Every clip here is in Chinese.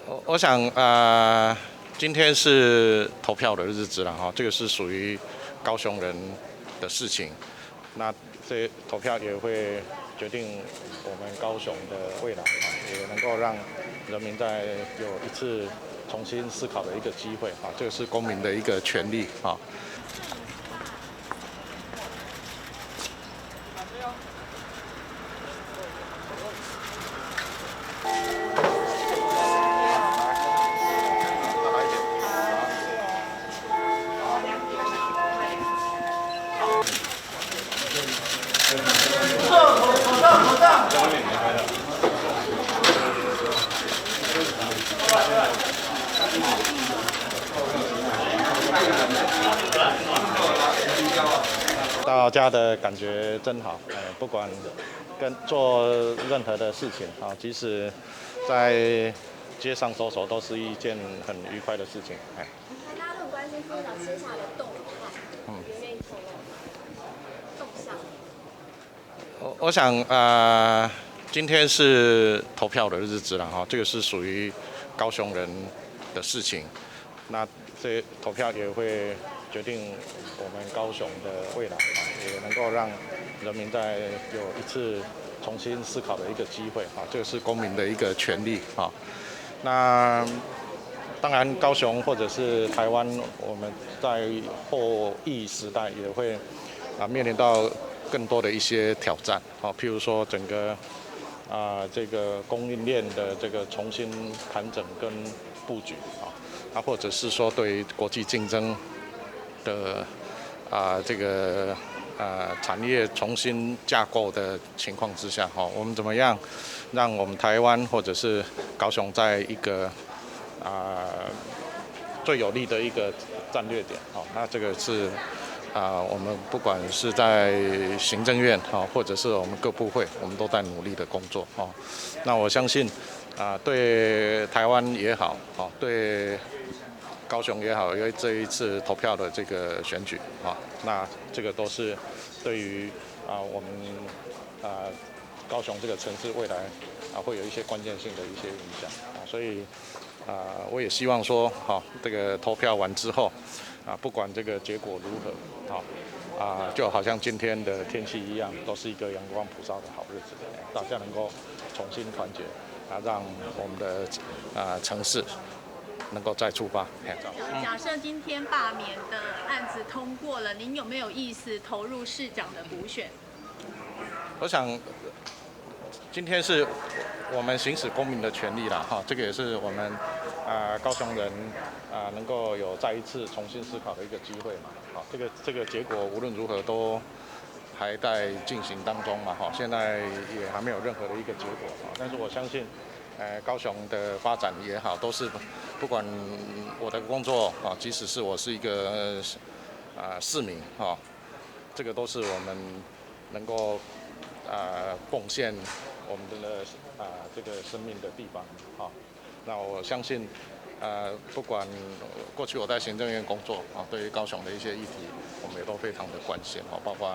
我想今天是投票的日子了哈，这个是属于高雄人的事情。那这投票也会决定我们高雄的未来啊，也能够让人民再有一次重新思考的一个机会啊，这个是公民的一个权利啊。到家的感觉真好，不管做任何的事情啊，即使在街上走走，都是一件很愉快的事情，大家都很关心副长接下来的动态，有没有什么动向？我想今天是投票的日子了哈，这个是属于高雄人的事情。那这投票也会决定我们高雄的未来啊，也能够让人民再有一次重新思考的一个机会啊，这个是公民的一个权利啊。那当然，高雄或者是台湾，我们在后疫时代也会面临到更多的一些挑战啊，譬如说整个这个供应链的这个重新盘整跟布局啊，或者是说对于国际竞争的这个产业重新架构的情况之下，我们怎么样让我们台湾或者是高雄在一个最有利的一个战略点，那这个是我们不管是在行政院或者是我们各部会，我们都在努力的工作那我相信对台湾也好，对高雄也好，因为这一次投票的这个选举那这个都是对于我们高雄这个城市未来会有一些关键性的一些影响所以我也希望说这个投票完之后不管这个结果如何就好像今天的天气一样，都是一个阳光普照的好日子，大家能够重新团结让我们的城市能够再出发。假设今天罢免的案子通过了，您有没有意思投入市长的补选？我想今天是我们行使公民的权利啦，这个也是我们高雄人能够有再一次重新思考的一个机会嘛。这个结果无论如何都还在进行当中嘛，现在也还没有任何的一个结果但是我相信高雄的发展也好，都是不管我的工作即使是我是一个市民这个都是我们能够贡献我们的这个生命的地方那我相信不管过去我在行政院工作对于高雄的一些议题，我们也都非常的关心包括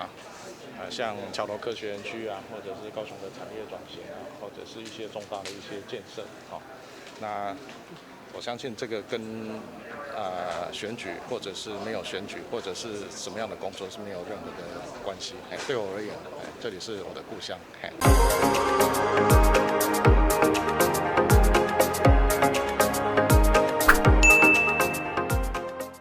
像桥头科学园区或者是高雄的产业转型或者是一些重大的一些建设那我相信这个跟选举或者是没有选举或者是什么样的工作是没有任何的关系对我而言这里是我的故乡